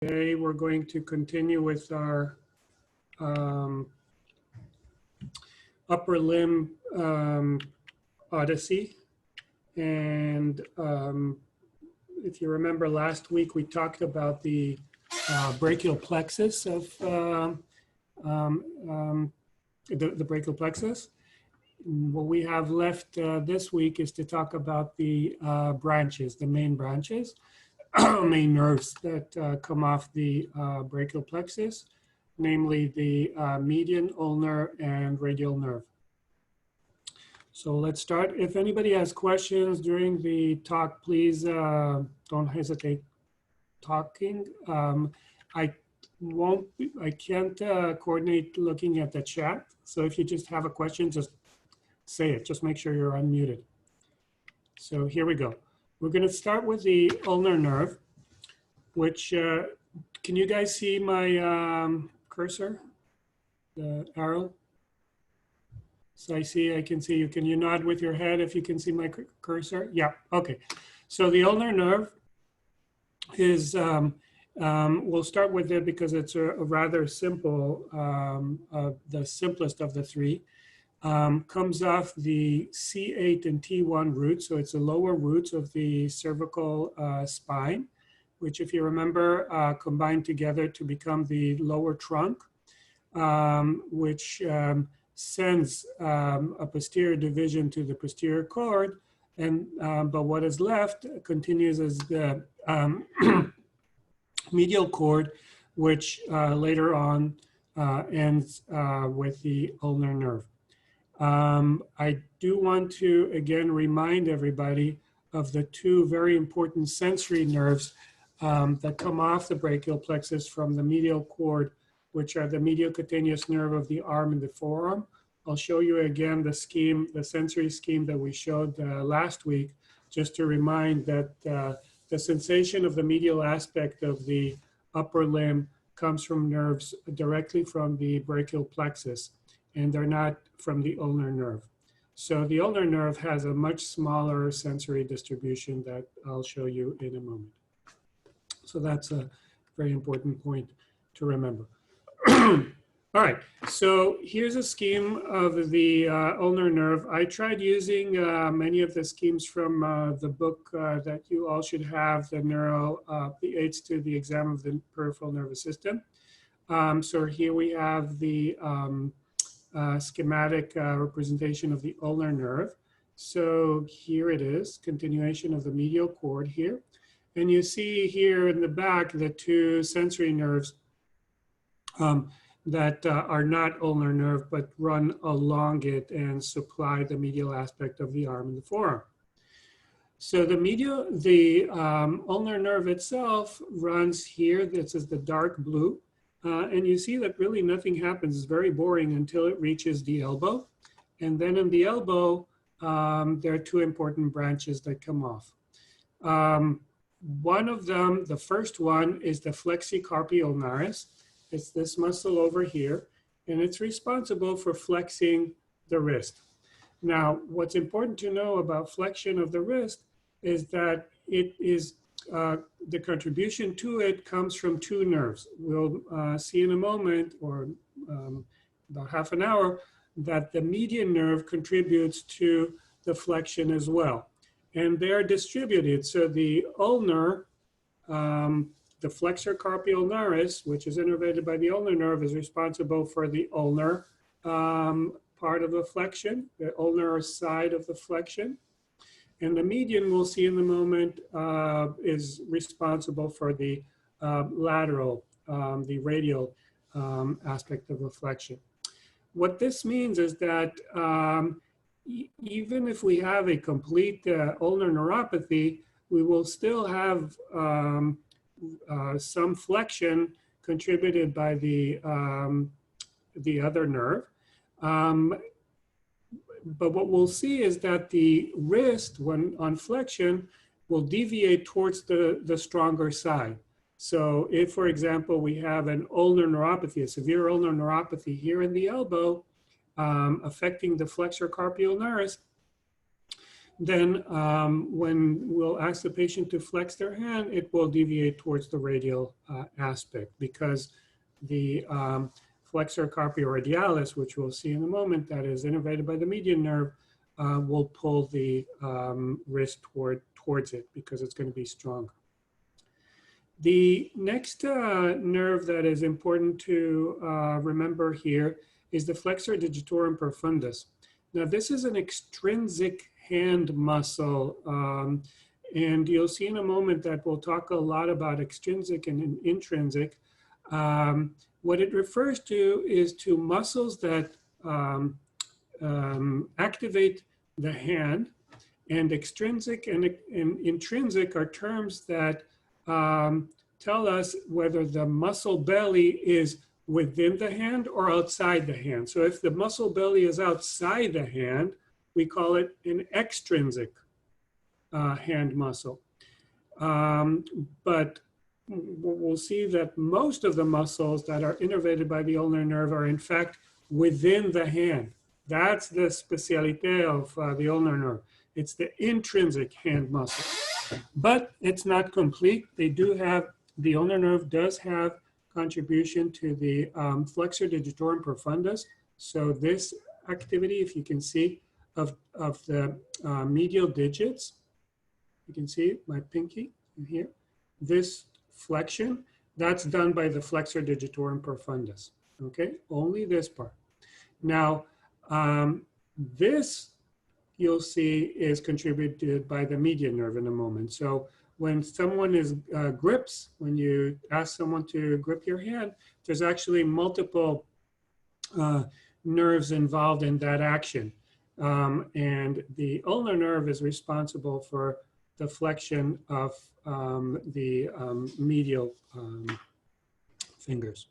Today we're going to continue with our upper limb odyssey. And if you remember last week, we talked about the brachial plexus of the brachial plexus. What we have left this week is to talk about the branches, the main branches, main nerves that come off the brachial plexus, namely the median, ulnar, and radial nerve. So let's start. If anybody has questions during the talk, please don't hesitate talking. I can't coordinate looking at the chat. So if you just have a question, just say it. Just make sure you're unmuted. So here we go. We're going to start with the ulnar nerve, which, can you guys see my cursor, the arrow? So I can see you. Can you nod with your head if you can see my cursor? Yeah, okay. So the ulnar nerve is, we'll start with it because it's a rather simple, the simplest of the three. Comes off the C8 and T1 roots. So it's the lower roots of the cervical spine, which if you remember, combine together to become the lower trunk, which sends a posterior division to the posterior cord. And, but what is left continues as the medial cord, which later on ends with the ulnar nerve. I do want to, again, remind everybody of the two very important sensory nerves that come off the brachial plexus from the medial cord, which are the medial cutaneous nerve of the arm and the forearm. I'll show you again the scheme, the sensory scheme that we showed last week, just to remind that the sensation of the medial aspect of the upper limb comes from nerves directly from the brachial plexus, and they're not from the ulnar nerve. So the ulnar nerve has a much smaller sensory distribution that I'll show you in a moment. So that's a very important point to remember. All right, so here's a scheme of the ulnar nerve. I tried using many of the schemes from the book that you all should have, the Aids to the Exam of the Peripheral Nervous System. So here we have the schematic representation of the ulnar nerve. So here it is, continuation of the medial cord here. And you see here in the back the two sensory nerves that are not ulnar nerve, but run along it and supply the medial aspect of the arm and the forearm. So the ulnar nerve itself runs here. This is the dark blue. And you see that really nothing happens. It's very boring until it reaches the elbow. And then in the elbow, there are two important branches that come off. One of them, the first one, is the Flexi Carpi Ulnaris. It's this muscle over here, and it's responsible for flexing the wrist. Now, what's important to know about flexion of the wrist is that it is the contribution to it comes from two nerves. We'll see in a moment, or about half an hour, that the median nerve contributes to the flexion as well. And they're distributed. So the ulnar, the flexor carpi ulnaris, which is innervated by the ulnar nerve, is responsible for the ulnar part of the flexion, the ulnar side of the flexion. And the median, we'll see in a moment, is responsible for the lateral, the radial aspect of the flexion. What this means is that even if we have a complete ulnar neuropathy, we will still have some flexion contributed by the other nerve. But what we'll see is that the wrist, when on flexion, will deviate towards the stronger side. So if, for example, we have an ulnar neuropathy, a severe ulnar neuropathy here in the elbow, affecting the flexor carpi ulnaris, then when we'll ask the patient to flex their hand, it will deviate towards the radial aspect, because the flexor Carpi, which we'll see in a moment, that is innervated by the median nerve, will pull the wrist towards it because it's going to be stronger. The next nerve that is important to remember here is the Flexor Digitorum Profundus. Now, this is an extrinsic hand muscle, and you'll see in a moment that we'll talk a lot about extrinsic and intrinsic. What it refers to is to muscles that activate the hand, and extrinsic and intrinsic are terms that tell us whether the muscle belly is within the hand or outside the hand. So if the muscle belly is outside the hand, we call it an extrinsic hand muscle. But we'll see that most of the muscles that are innervated by the ulnar nerve are in fact within the hand. That's the specialité of the ulnar nerve. It's the intrinsic hand muscle. But it's not complete. They do have, the ulnar nerve does have contribution to the Flexor Digitorum Profundus. So this activity, if you can see, of the medial digits, you can see my pinky in here, this flexion, that's done by the Flexor Digitorum Profundus, okay? Only this part. Now, this you'll see is contributed by the median nerve in a moment. So when someone is grips, when you ask someone to grip your hand, there's actually multiple nerves involved in that action. And the ulnar nerve is responsible for the flexion of the medial fingers.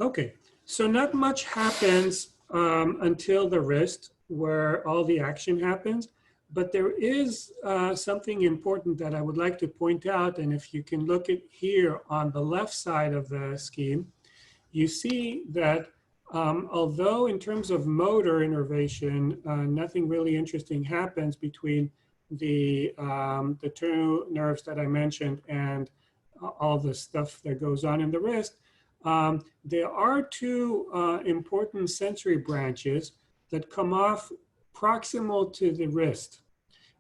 Okay, so not much happens until the wrist, where all the action happens. But there is something important that I would like to point out. And if you can look at here on the left side of the scheme, you see that although in terms of motor innervation, nothing really interesting happens between the two nerves that I mentioned and all the stuff that goes on in the wrist, there are two important sensory branches that come off proximal to the wrist.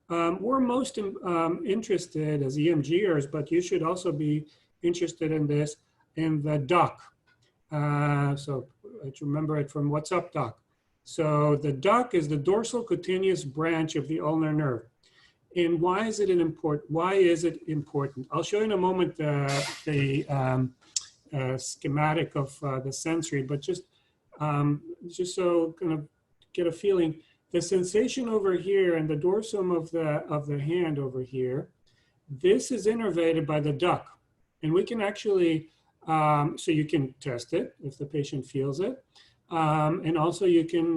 We're most interested as EMGers, but you should also be interested in this, in the duck. So let's remember it from What's Up, Doc. So the duck is the dorsal cutaneous branch of the ulnar nerve. And why is it important? I'll show you in a moment the schematic of the sensory, but just so kind of get a feeling, the sensation over here and the dorsum of the hand over here, this is innervated by the duck. And we can actually, so you can test it if the patient feels it. And also you can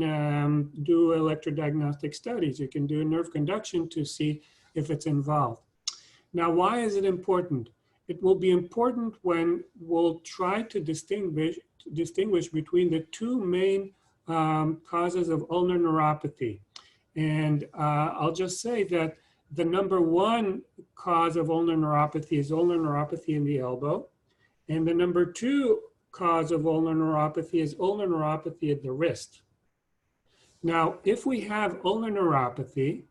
do electrodiagnostic studies. You can do nerve conduction to see if it's involved. Now, why is it important? It will be important when we'll try to distinguish between the two main causes of ulnar neuropathy. And I'll just say that the number one cause of ulnar neuropathy is ulnar neuropathy in the elbow. And the number two cause of ulnar neuropathy is ulnar neuropathy at the wrist. Now, if we have ulnar neuropathy,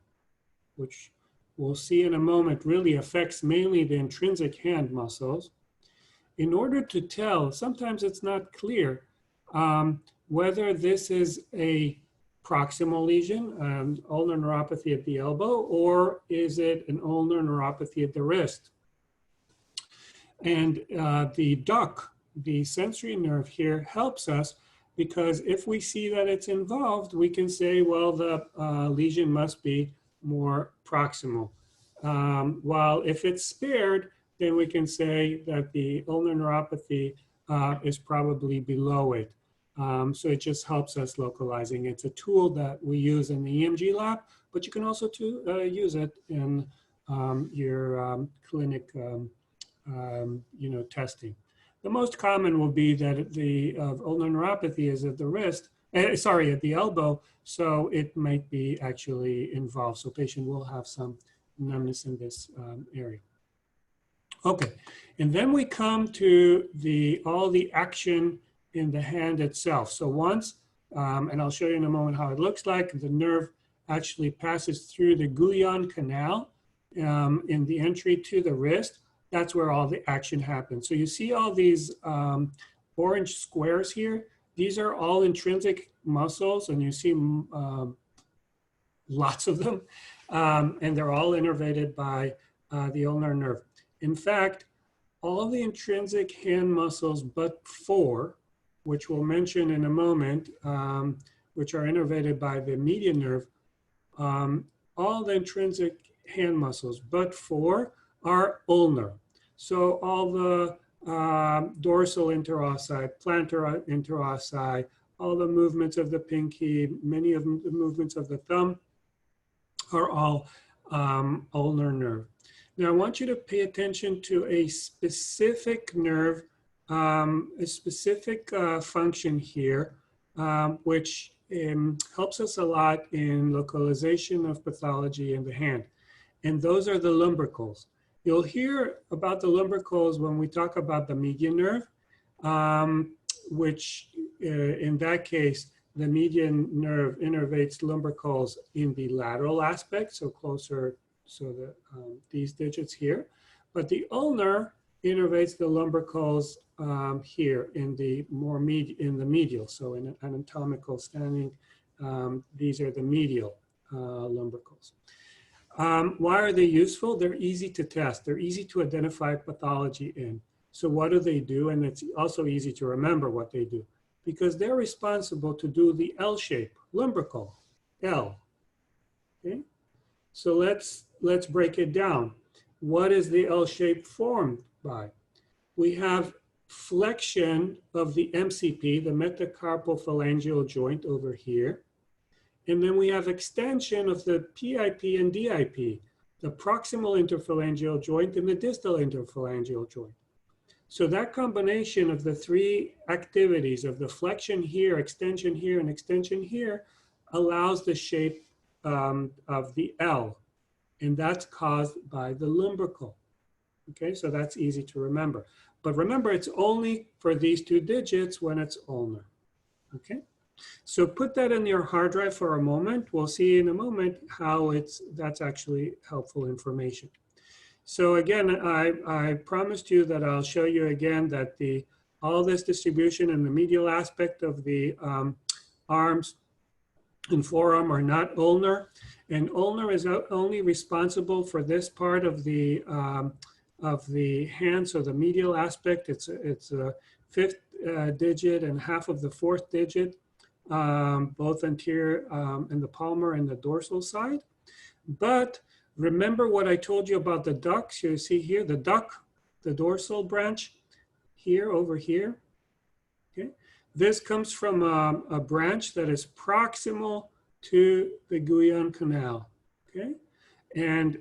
which we'll see in a moment really affects mainly the intrinsic hand muscles, in order to tell, sometimes it's not clear whether this is a proximal lesion, ulnar neuropathy at the elbow, or is it an ulnar neuropathy at the wrist. And the duck, the sensory nerve here, helps us because if we see that it's involved, we can say, well, the lesion must be more proximal. While if it's spared, then we can say that the ulnar neuropathy is probably below it. So it just helps us localizing. It's a tool that we use in the EMG lab, but you can also use it in your clinic testing. The most common will be that the ulnar neuropathy is at the wrist, sorry, at the elbow, so it might be actually involved. So patient will have some numbness in this area. Okay, and then we come to all the action in the hand itself. So once, and I'll show you in a moment how it looks like, the nerve actually passes through the Guyon canal in the entry to the wrist. That's where all the action happens. So you see all these orange squares here. These are all intrinsic muscles, and you see lots of them, and they're all innervated by the ulnar nerve. In fact, all of the intrinsic hand muscles but 4, which we'll mention in a moment, which are innervated by the median nerve, all the intrinsic hand muscles but 4 are ulnar. So all the dorsal interossei, plantar interossei, all the movements of the pinky, many of the movements of the thumb are all ulnar nerve. Now I want you to pay attention to a specific nerve, a specific function here, which helps us a lot in localization of pathology in the hand. And those are the lumbricals. You'll hear about the lumbricals when we talk about the median nerve, which in that case, the median nerve innervates lumbricals in the lateral aspect, so closer, so these digits here. But the ulnar innervates the lumbricals here in the medial. So in an anatomical standing, these are the medial lumbricals. Why are they useful? They're easy to test. They're easy to identify pathology in. So what do they do? And it's also easy to remember what they do, because they're responsible to do the L shape, lumbrical, L. Okay? So let's break it down. What is the L shape formed by? We have flexion of the MCP, the metacarpal phalangeal joint over here. And then we have extension of the PIP and DIP, the proximal interphalangeal joint and the distal interphalangeal joint. So that combination of the 3 activities of the flexion here, extension here, and extension here allows the shape of the L. And that's caused by the lumbrical. Okay, so that's easy to remember. But remember, it's only for these 2 digits when it's ulnar. Okay? So put that in your hard drive for a moment. We'll see in a moment how that's actually helpful information. So again, I promised you that I'll show you again that all this distribution in the medial aspect of the arms and forearm are not ulnar. And ulnar is only responsible for this part of the hand, so the medial aspect. It's a 5th digit and half of the 4th digit. Both anterior and the palmar and the dorsal side. But remember what I told you about the ducts. You see here, the duct, the dorsal branch here, over here. Okay, this comes from a branch that is proximal to the Guyon canal. Okay, and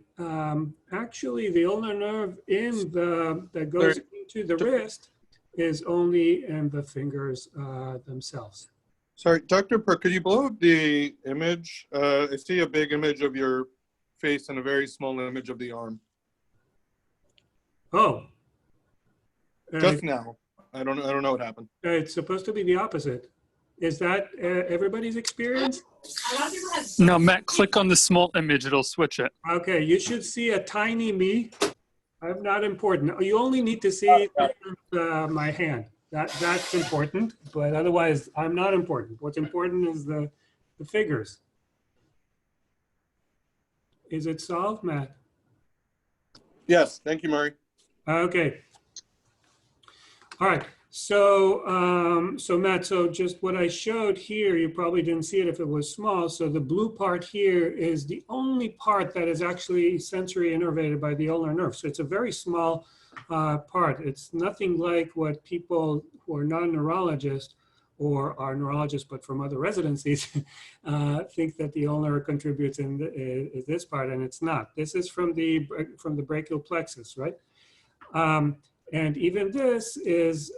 actually the ulnar nerve that goes into the wrist is only in the fingers themselves. Sorry, Dr. Perk, could you blow up the image? I see a big image of your face and a very small image of the arm. Oh. Just now. I don't know what happened. It's supposed to be the opposite. Is that everybody's experience? No, Matt, click on the small image. It'll switch it. Okay, you should see a tiny me. I'm not important. You only need to see my hand. That's important, but otherwise I'm not important. What's important is the figures. Is it solved, Matt? Yes, thank you, Murray. Okay. All right. So, so Matt, so just what I showed here, you probably didn't see it if it was small. So the blue part here is the only part that is actually sensory innervated by the ulnar nerve. So it's a very small part. It's nothing like what people who are non-neurologists or are neurologists but from other residencies think that the ulnar contributes in this part, and it's not. This is from the brachial plexus, right? And even this is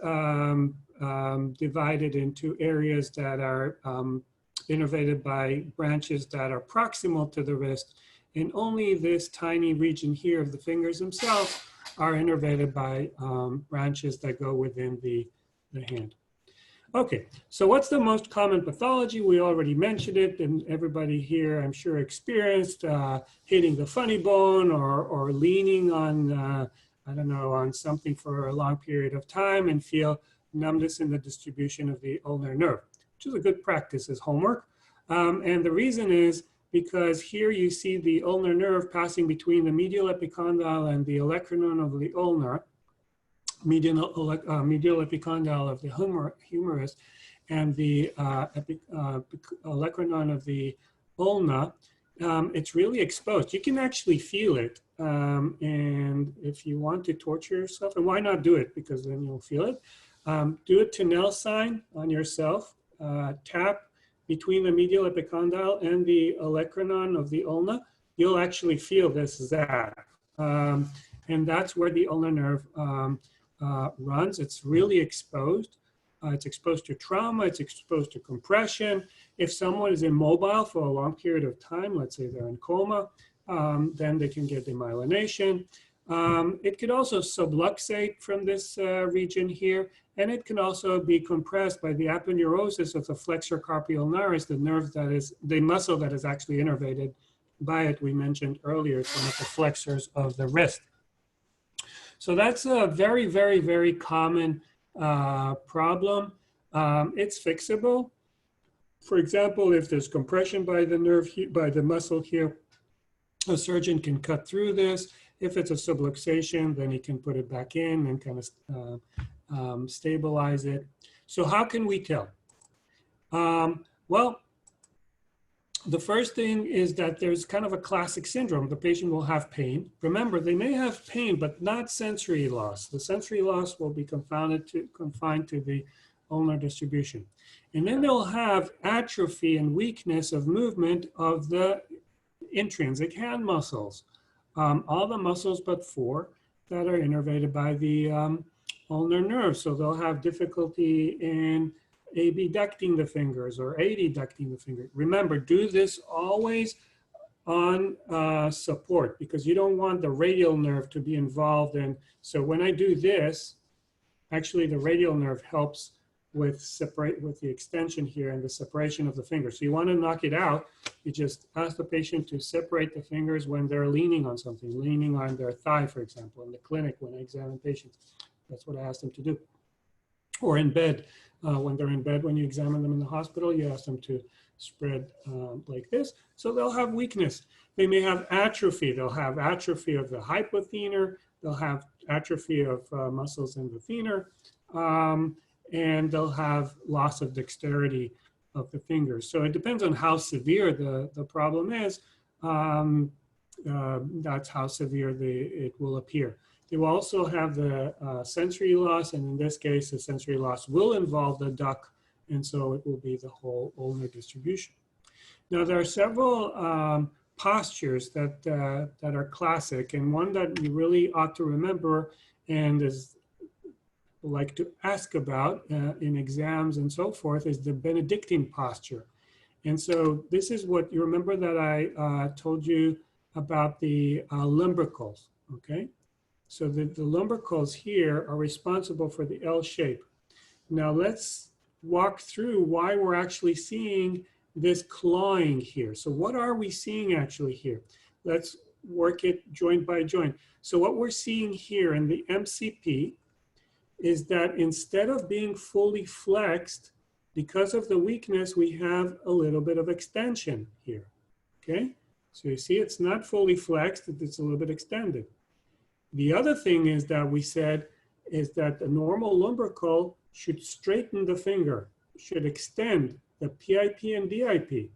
divided into areas that are innervated by branches that are proximal to the wrist, and only this tiny region here of the fingers themselves are innervated by branches that go within the hand. Okay, so what's the most common pathology? We already mentioned it, and everybody here, I'm sure, experienced hitting the funny bone or leaning on, I don't know, on something for a long period of time and feel numbness in the distribution of the ulnar nerve, which is a good practice as homework. And the reason is because here you see the ulnar nerve passing between the medial epicondyle and the olecranon of the ulnar, medial epicondyle of the humerus, and the olecranon of the ulna. It's really exposed. You can actually feel it. And if you want to torture yourself, and why not do it? Because then you'll feel it. Do a Tinel sign on yourself. Tap between the medial epicondyle and the olecranon of the ulna. You'll actually feel this zap. And that's where the ulnar nerve runs. It's really exposed. It's exposed to trauma. It's exposed to compression. If someone is immobile for a long period of time, let's say they're in coma, then they can get demyelination. It could also subluxate from this region here, and it can also be compressed by the aponeurosis of the Flexor Carpi Ulnaris, the nerve that is, the muscle that is actually innervated by it. We mentioned earlier, it's one of the flexors of the wrist. So that's a very, very, very common problem. It's fixable. For example, if there's compression by the nerve, by the muscle here, a surgeon can cut through this. If it's a subluxation, then he can put it back in and kind of stabilize it. So how can we tell? Well, the first thing is that there's kind of a classic syndrome. The patient will have pain. Remember, they may have pain, but not sensory loss. The sensory loss will be confined to the ulnar distribution. And then they'll have atrophy and weakness of movement of the intrinsic hand muscles. All the muscles but 4 that are innervated by the ulnar nerve. So they'll have difficulty in abducting the fingers or adducting the finger. Remember, do this always on support, because you don't want the radial nerve to be involved in. So when I do this, actually the radial nerve helps with the extension here and the separation of the fingers. So you want to knock it out. You just ask the patient to separate the fingers when they're leaning on something, leaning on their thigh, for example, in the clinic when I examine patients. That's what I ask them to do. Or in bed, when they're in bed, when you examine them in the hospital, you ask them to spread like this. So they'll have weakness. They may have atrophy. They'll have atrophy of the hypothenar. They'll have atrophy of muscles in the thenar. And they'll have loss of dexterity of the fingers. So it depends on how severe the problem is. That's how severe it will appear. They will also have the sensory loss, and in this case, the sensory loss will involve the duct, and so it will be the whole ulnar distribution. Now, there are several postures that are classic, and one that you really ought to remember and is like to ask about in exams and so forth is the Benedictine posture. And so this is what you remember that I told you about the lumbricals, okay? So the lumbricals here are responsible for the L shape. Now let's walk through why we're actually seeing this clawing here. So what are we seeing actually here? Let's work it joint by joint. So what we're seeing here in the MCP is that instead of being fully flexed, because of the weakness, we have a little bit of extension here, okay? So you see it's not fully flexed, it's a little bit extended. The other thing is that we said is that the normal lumbrical should straighten the finger, should extend the PIP and DIP.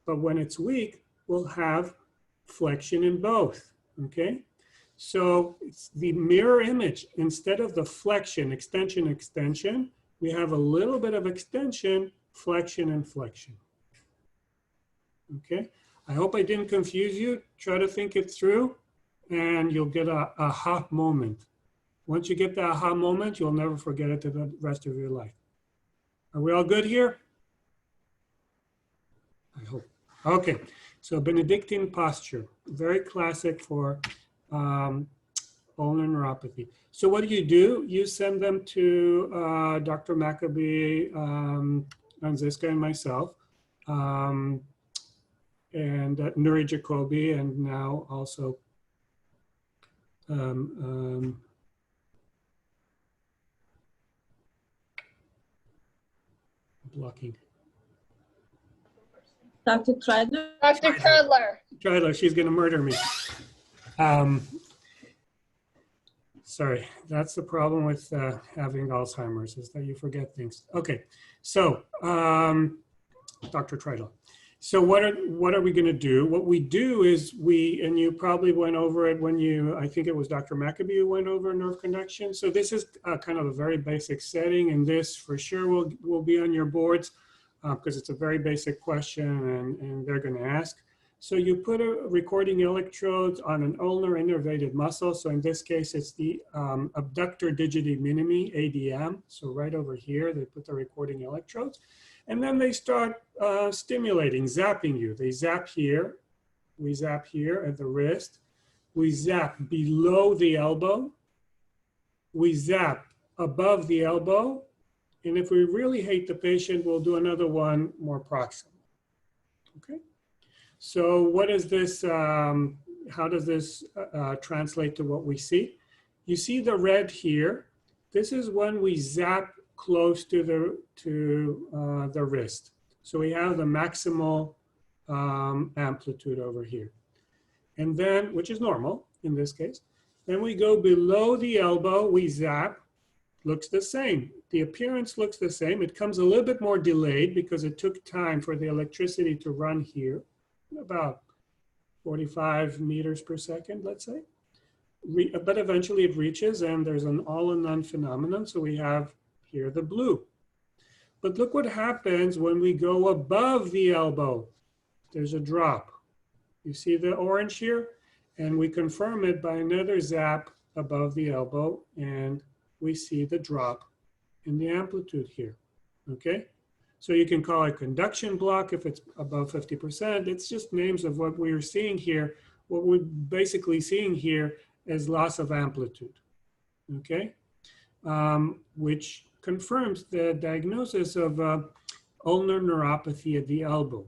But when it's weak, we'll have flexion in both, okay? So it's the mirror image. Instead of the flexion, extension, extension, we have a little bit of extension, flexion, and flexion. Okay, I hope I didn't confuse you. Try to think it through, and you'll get a aha moment Once you get the aha moment, you'll never forget it to the rest of your life. Are we all good here? I hope. Okay, so Benedictine posture, very classic for ulnar neuropathy. So what do? You send them to Dr. Maccabee, Anziska, and myself, and Nuri Jacobi, and now also blocking. Dr. Treidler? Dr. Treidler. Treidler, she's going to murder me. Sorry, that's the problem with having Alzheimer's, is that you forget things. Okay, so Dr. Treidler. So what are we going to do? What we do is and you probably went over it when I think it was Dr. Maccabee who went over nerve conduction. So this is kind of a very basic setting, and this for sure will be on your boards because it's a very basic question and they're going to ask. So you put a recording electrode on an ulnar innervated muscle. So in this case, it's the abductor digiti minimi, ADM. So right over here, they put the recording electrodes. And then they start stimulating, zapping you. They zap here. We zap here at the wrist. We zap below the elbow. We zap above the elbow. And if we really hate the patient, we'll do another one more proximal. Okay? So what is this, how does this translate to what we see? You see the red here. This is when we zap close to the wrist. So we have the maximal amplitude over here. And then, which is normal in this case. Then we go below the elbow, we zap, looks the same. The appearance looks the same. It comes a little bit more delayed because it took time for the electricity to run here, about 45 meters per second, let's say. But eventually it reaches and there's an all or none phenomenon. So we have here the blue. But look what happens when we go above the elbow. There's a drop. You see the orange here? And we confirm it by another zap above the elbow, and we see the drop in the amplitude here, okay? So you can call it conduction block if it's above 50%. It's just names of what we're seeing here. What we're basically seeing here is loss of amplitude, okay? Which confirms the diagnosis of ulnar neuropathy at the elbow.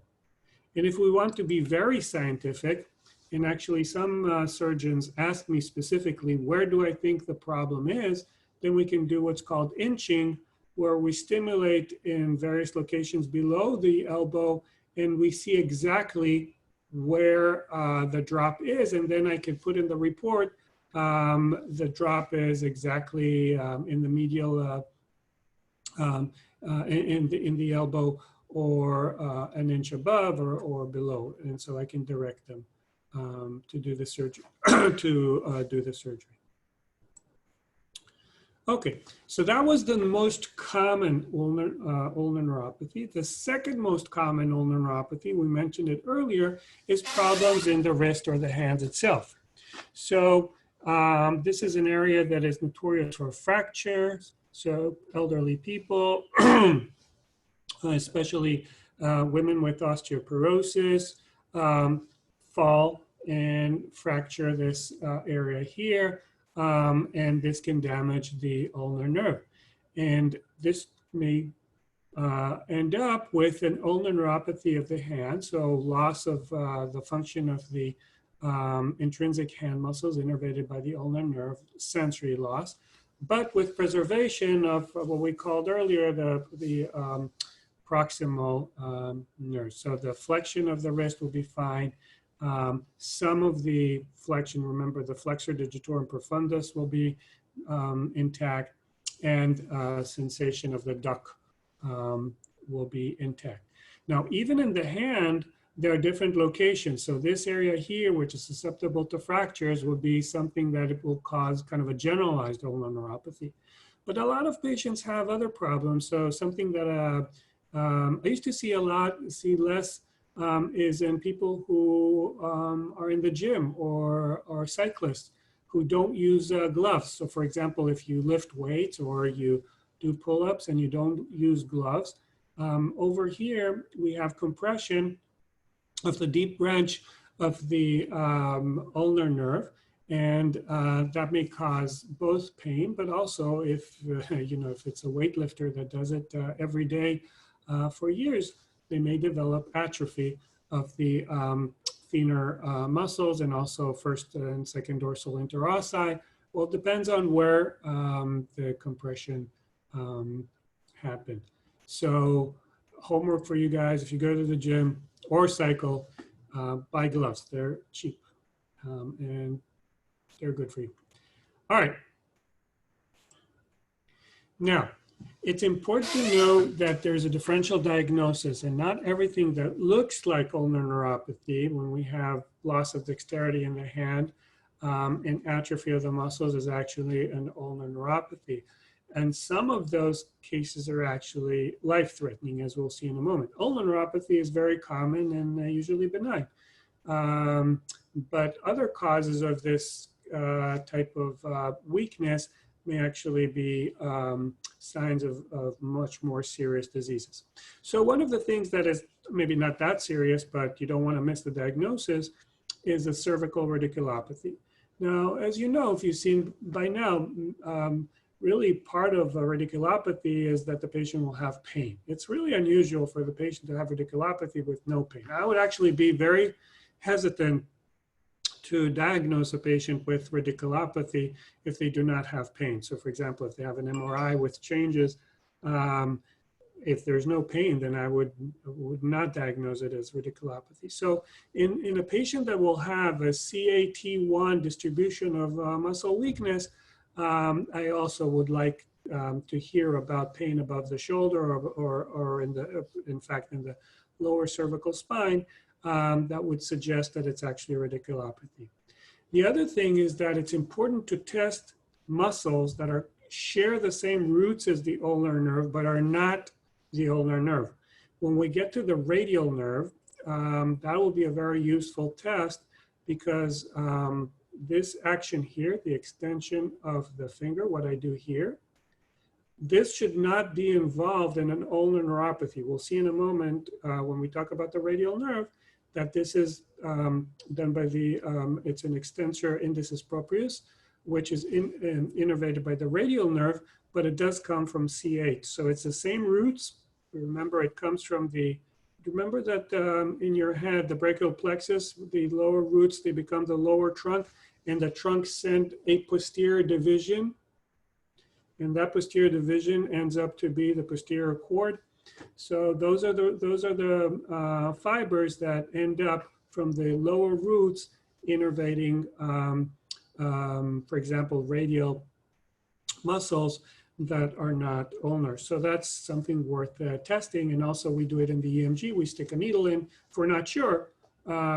And if we want to be very scientific, and actually some surgeons ask me specifically, where do I think the problem is? Then we can do what's called inching, where we stimulate in various locations below the elbow, and we see exactly where the drop is. And then I can put in the report, the drop is exactly in the medial, in the elbow, or an inch above or below. And so I can direct them to do the surgery, Okay, so that was the most common ulnar neuropathy. The second most common ulnar neuropathy, we mentioned it earlier, is problems in the wrist or the hands itself. So this is an area that is notorious for fractures. So elderly people, especially women with osteoporosis, fall and fracture this area here. And this can damage the ulnar nerve. And this may end up with an ulnar neuropathy of the hand, so loss of the function of the intrinsic hand muscles innervated by the ulnar nerve, sensory loss, but with preservation of what we called earlier the proximal nerve. So the flexion of the wrist will be fine. Some of the flexion, remember the Flexor Digitorum Profundus will be intact, and sensation of the duck will be intact. Now, even in the hand, there are different locations. So this area here, which is susceptible to fractures, will be something that it will cause kind of a generalized ulnar neuropathy. But a lot of patients have other problems. So something that I used to see less, is in people who are in the gym or cyclists who don't use gloves. So for example, if you lift weights or you do pull-ups and you don't use gloves, over here we have compression of the deep branch of the ulnar nerve, and that may cause both pain, but also if if it's a weightlifter that does it every day for years, they may develop atrophy of the thenar muscles and also first and second dorsal interossei. Well, it depends on where the compression happened. So homework for you guys: if you go to the gym or cycle, buy gloves. They're cheap and they're good for you. All right. Now, it's important to know that there's a differential diagnosis, and not everything that looks like ulnar neuropathy, when we have loss of dexterity in the hand and atrophy of the muscles, is actually an ulnar neuropathy. And some of those cases are actually life-threatening, as we'll see in a moment. Ulnar neuropathy is very common and usually benign. But other causes of this type of weakness may actually be signs of much more serious diseases. So one of the things that is maybe not that serious, but you don't want to miss the diagnosis, is a cervical radiculopathy. Now, as you know, if you've seen by now, really part of a radiculopathy is that the patient will have pain. It's really unusual for the patient to have radiculopathy with no pain. I would actually be very hesitant to diagnose a patient with radiculopathy if they do not have pain. So for example, if they have an MRI with changes, if there's no pain, then I would not diagnose it as radiculopathy. So in a patient that will have a CAT1 distribution of muscle weakness, I also would like to hear about pain above the shoulder or in fact in the lower cervical spine. That would suggest that it's actually radiculopathy. The other thing is that it's important to test muscles that share the same roots as the ulnar nerve, but are not the ulnar nerve. When we get to the radial nerve, that will be a very useful test because this action here, the extension of the finger, what I do here, this should not be involved in an ulnar neuropathy. We'll see in a moment when we talk about the radial nerve that this is done by it's an extensor indicis proprius, which is innervated by the radial nerve, but it does come from C8. So it's the same roots. Remember, it comes from remember that in your head, the brachial plexus, the lower roots, they become the lower trunk, and the trunk send a posterior division. And that posterior division ends up to be the posterior cord. So those are the fibers that end up from the lower roots innervating, for example, radial muscles that are not ulnar. So that's something worth testing. And also we do it in the EMG. We stick a needle in. If we're not sure,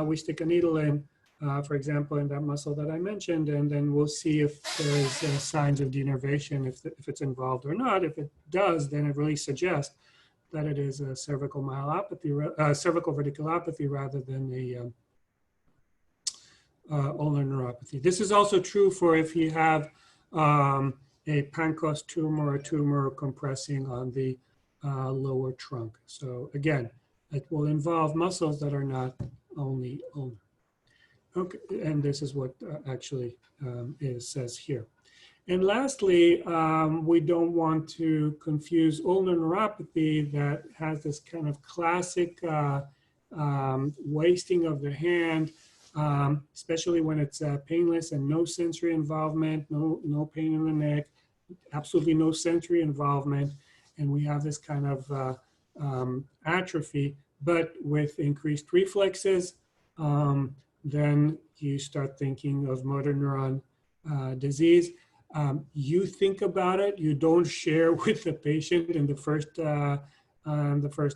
we stick a needle in, for example, in that muscle that I mentioned, and then we'll see if there's signs of denervation, if it's involved or not. If it does, then it really suggests that it is a cervical myelopathy, cervical radiculopathy rather than a ulnar neuropathy. This is also true for if you have a pancreas tumor or a tumor compressing on the lower trunk. So again, it will involve muscles that are not only ulnar. Okay, and this is what actually says here. And lastly, we don't want to confuse ulnar neuropathy that has this kind of classic wasting of the hand, especially when it's painless and no sensory involvement, no pain in the neck, absolutely no sensory involvement, and we have this kind of atrophy, but with increased reflexes, then you start thinking of motor neuron disease. You think about it, you don't share with the patient in the first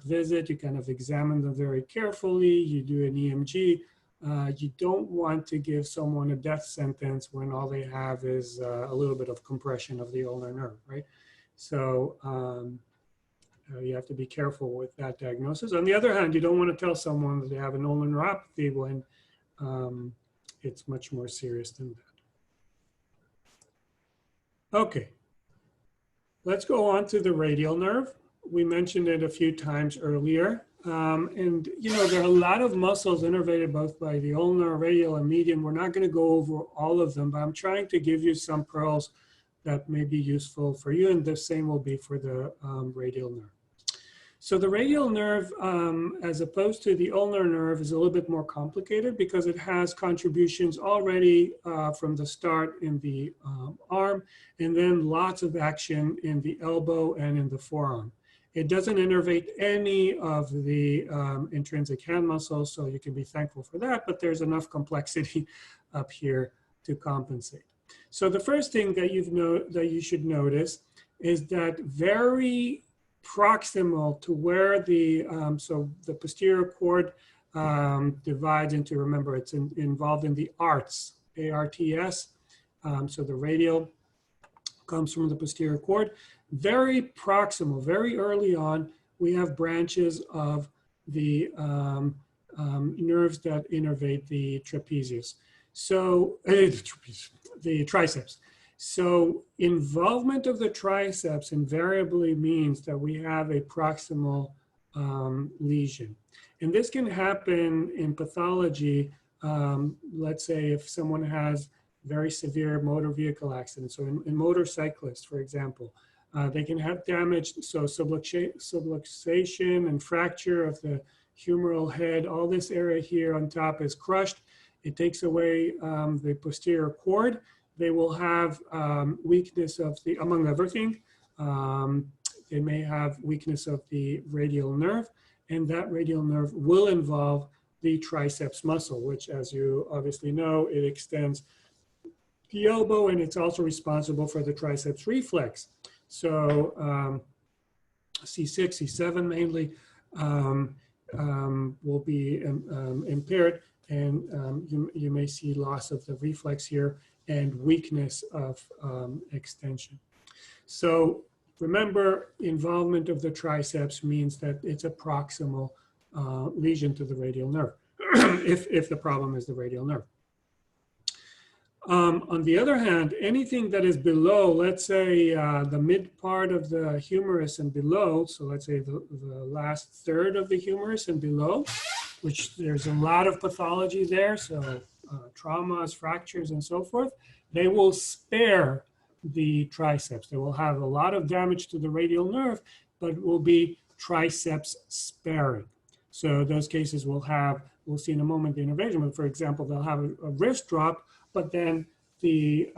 visit. You kind of examine them very carefully, you do an EMG. You don't want to give someone a death sentence when all they have is a little bit of compression of the ulnar nerve, right? So you have to be careful with that diagnosis. On the other hand, you don't want to tell someone that they have an ulnar neuropathy when it's much more serious than that. Okay, let's go on to the radial nerve. We mentioned it a few times earlier. And you know, there are a lot of muscles innervated both by the ulnar, radial, and median. We're not going to go over all of them, but I'm trying to give you some pearls that may be useful for you, and the same will be for the radial nerve. So the radial nerve, as opposed to the ulnar nerve, is a little bit more complicated because it has contributions already from the start in the arm, and then lots of action in the elbow and in the forearm. It doesn't innervate any of the intrinsic hand muscles, so you can be thankful for that, but there's enough complexity up here to compensate. So the first thing that you should notice is that very proximal to where the posterior cord divides into, remember, it's involved in the arts, A-R-T-S, so the radial comes from the posterior cord. Very proximal, very early on, we have branches of the nerves that innervate the trapezius. So, the triceps. So involvement of the triceps invariably means that we have a proximal lesion. And this can happen in pathology. Let's say if someone has very severe motor vehicle accidents. So in motorcyclists, for example, they can have damage. So subluxation and fracture of the humeral head. All this area here on top is crushed. It takes away the posterior cord. They will have weakness of the, among everything, they may have weakness of the radial nerve, and that radial nerve will involve the triceps muscle, which, as you obviously know, it extends the elbow, and it's also responsible for the triceps reflex. So C6, C7 mainly will be impaired, and you may see loss of the reflex here and weakness of extension. So remember, involvement of the triceps means that it's a proximal lesion to the radial nerve, if the problem is the radial nerve. On the other hand, anything that is below, let's say the mid part of the humerus and below, so let's say the last third of the humerus and below, which there's a lot of pathology there, so traumas, fractures, and so forth, they will spare the triceps. They will have a lot of damage to the radial nerve, but it will be triceps sparing. So those cases will have, we'll see in a moment the innervation, but for example, they'll have a wrist drop, but then the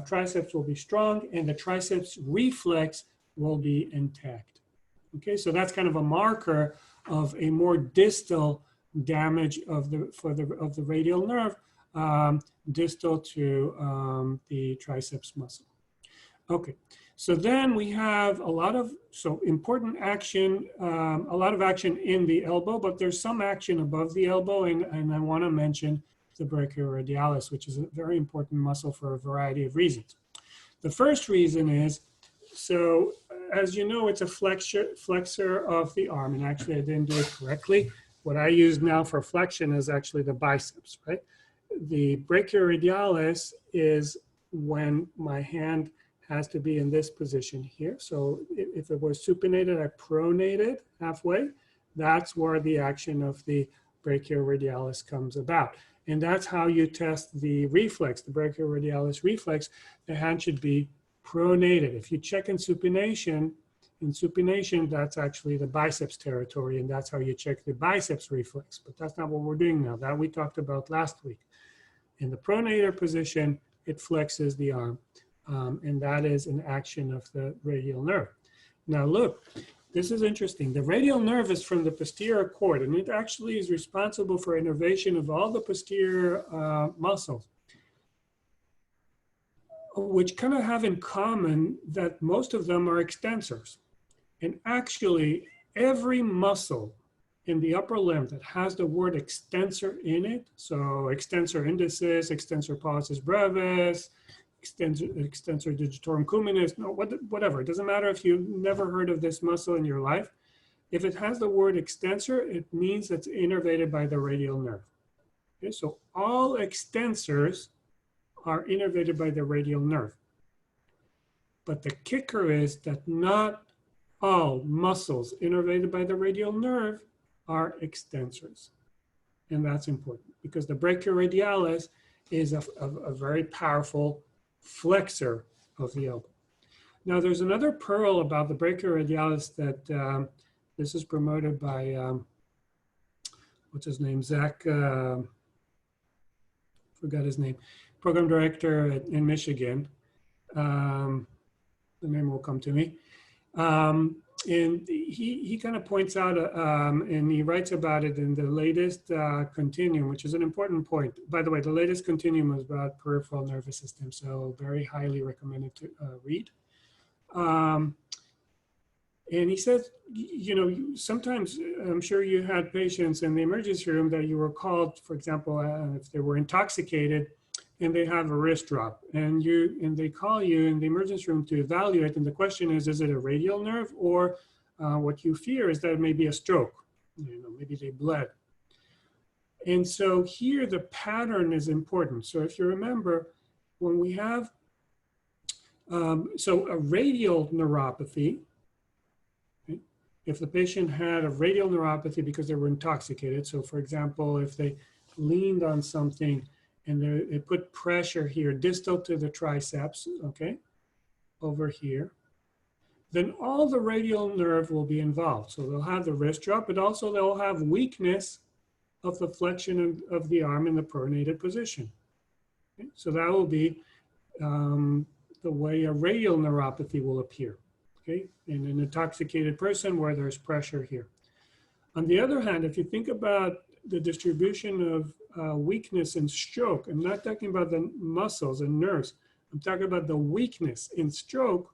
triceps will be strong and the triceps reflex will be intact. Okay, so that's kind of a marker of a more distal damage of the radial nerve, distal to the triceps muscle. Okay, so then we have a lot of, important action, a lot of action in the elbow, but there's some action above the elbow, and I want to mention the Brachioradialis, which is a very important muscle for a variety of reasons. The first reason is, so as you know, it's a flexor of the arm, and actually I didn't do it correctly. What I use now for flexion is actually the biceps, right? The brachioradialis is when my hand has to be in this position here. So if it was supinated, I pronated halfway. That's where the action of the brachioradialis comes about. And that's how you test the reflex, the brachioradialis reflex. The hand should be pronated. If you check in supination, that's actually the biceps territory, and that's how you check the biceps reflex. But that's not what we're doing now. That we talked about last week. In the pronator position, it flexes the arm, and that is an action of the radial nerve. Now look, this is interesting. The radial nerve is from the posterior cord, and it actually is responsible for innervation of all the posterior muscles, which kind of have in common that most of them are extensors. And actually, every muscle in the upper limb that has the word extensor in it, so extensor indicis, extensor pollicis brevis, extensor digitorum cuminis, no, whatever. It doesn't matter if you've never heard of this muscle in your life. If it has the word extensor, it means it's innervated by the radial nerve. Okay, so all extensors are innervated by the radial nerve. But the kicker is that not all muscles innervated by the radial nerve are extensors. And that's important because the brachioradialis is a very powerful flexor of the elbow. Now, there's another pearl about the brachioradialis that this is promoted by, what's his name, Zach, forgot his name, program director in Michigan. The name will come to me. And he kind of points out, and he writes about it in the latest continuum, which is an important point. By the way, the latest continuum is about peripheral nervous system, so very highly recommended to read. And he says, you know, sometimes I'm sure you had patients in the emergency room that you were called, for example, if they were intoxicated and they have a wrist drop, and they call you in the emergency room to evaluate, and the question is it a radial nerve, or what you fear is that it may be a stroke, you know, maybe they bled. And so here the pattern is important. So if you remember, when we have so a radial neuropathy, okay, if the patient had a radial neuropathy because they were intoxicated, so for example, if they leaned on something and they put pressure here, distal to the triceps, okay, over here, then all the radial nerve will be involved. So they'll have the wrist drop, but also they'll have weakness of the flexion of the arm in the pronated position. Okay? So that will be the way a radial neuropathy will appear, okay, in an intoxicated person where there's pressure here. On the other hand, if you think about the distribution of weakness and stroke, I'm not talking about the muscles and nerves, I'm talking about the weakness in stroke.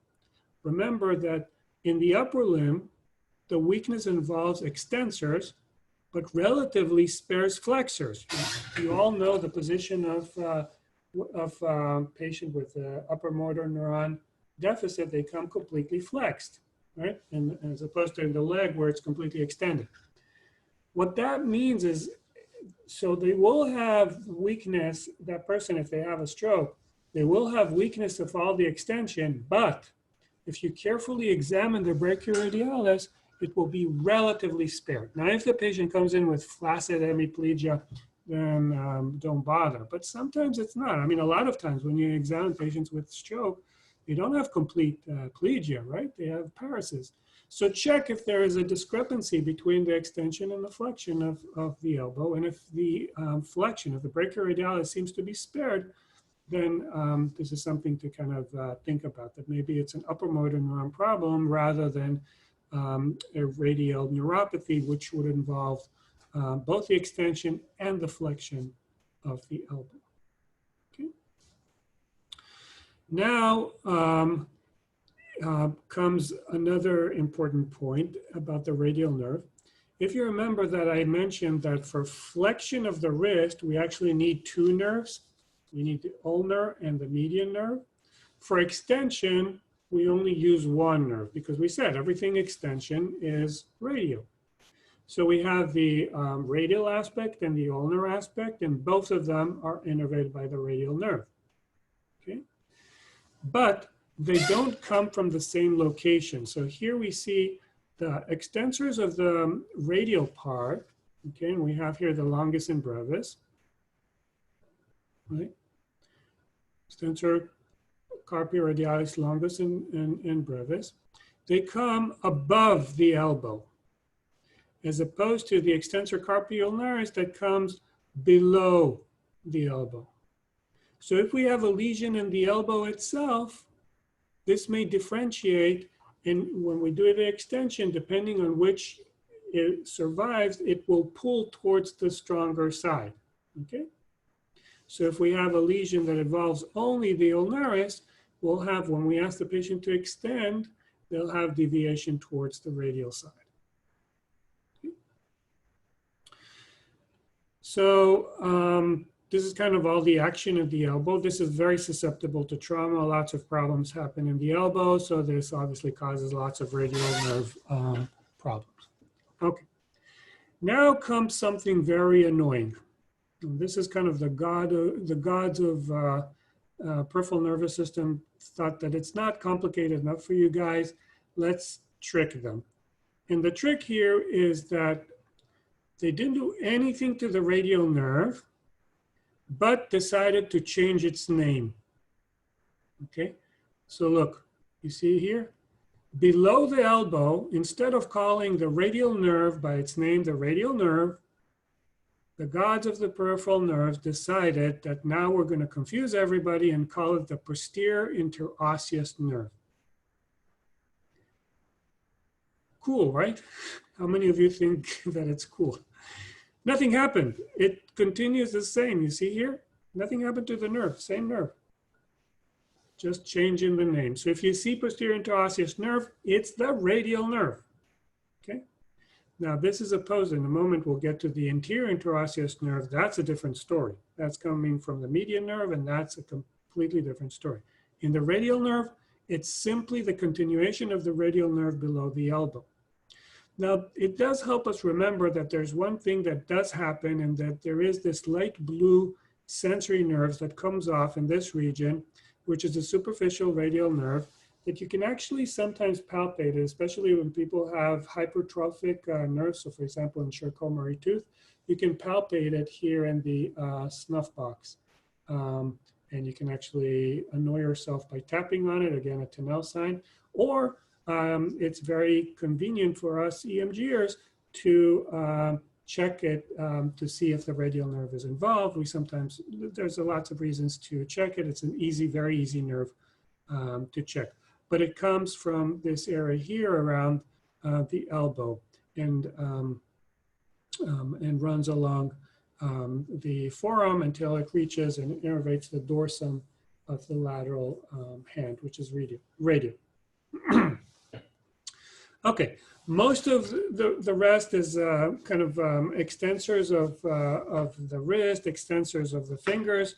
Remember that in the upper limb, the weakness involves extensors, but relatively spares flexors. You all know the position of patient with upper motor neuron deficit, they come completely flexed, right? And as opposed to in the leg where it's completely extended. What that means is, so they will have weakness, that person, if they have a stroke, they will have weakness of all the extension, but if you carefully examine the brachioradialis, it will be relatively spared. Now, if the patient comes in with flaccid hemiplegia, then don't bother. But sometimes it's not. I mean, a lot of times when you examine patients with stroke, they don't have complete plegia, right? They have paresis. So check if there is a discrepancy between the extension and the flexion of the elbow. And if the flexion of the brachioradialis seems to be spared, then this is something to kind of think about, that maybe it's an upper motor neuron problem rather than a radial neuropathy, which would involve both the extension and the flexion of the elbow. Okay. Now comes another important point about the radial nerve. If you remember that I mentioned that for flexion of the wrist, we actually need two nerves. We need the ulnar and the median nerve. For extension, we only use one nerve because we said everything extension is radial. So we have the radial aspect and the ulnar aspect, and both of them are innervated by the radial nerve. Okay, but they don't come from the same location. So here we see the extensors of the radial part. Okay, and we have here the longus and brevis. Right? Extensor Carpi, Radialis, longus, and brevis. They come above the elbow, as opposed to the extensor Carpi ulnaris that comes below the elbow. So if we have a lesion in the elbow itself, this may differentiate, and when we do the extension, depending on which it survives, it will pull towards the stronger side, okay? So if we have a lesion that involves only the ulnaris, we'll have, when we ask the patient to extend, they'll have deviation towards the radial side. Okay. So this is kind of all the action of the elbow. This is very susceptible to trauma. Lots of problems happen in the elbow, so this obviously causes lots of radial nerve problems. Okay, now comes something very annoying. And this is kind of the gods of peripheral nervous system thought that it's not complicated enough for you guys. Let's trick them. And the trick here is that they didn't do anything to the radial nerve, but decided to change its name. Okay, so look, you see here? Below the elbow, instead of calling the radial nerve by its name, the radial nerve, the gods of the peripheral nerves decided that now we're going to confuse everybody and call it the posterior interosseous nerve. Cool, right? How many of you think that it's cool? Nothing happened. It continues the same. You see here? Nothing happened to the nerve, same nerve. Just changing the name. So if you see posterior interosseous nerve, it's the radial nerve. Okay? Now this is opposed. In a moment we'll get to the anterior interosseous nerve. That's a different story. That's coming from the median nerve, and that's a completely different story. In the radial nerve, it's simply the continuation of the radial nerve below the elbow. Now, it does help us remember that there's one thing that does happen, and that there is this light blue sensory nerves that comes off in this region, which is a superficial radial nerve, that you can actually sometimes palpate it, especially when people have hypertrophic nerves. So for example, in Charcot-Marie tooth, you can palpate it here in the snuff box. And you can actually annoy yourself by tapping on it, again, a Tinel sign, or it's very convenient for us EMGers to check it to see if the radial nerve is involved. We sometimes, there's lots of reasons to check it. It's an easy, very easy nerve to check. But it comes from this area here around the elbow and runs along the forearm until it reaches and innervates the dorsum of the lateral hand, which is radial. Okay, most of the rest is kind of extensors of the wrist, extensors of the fingers.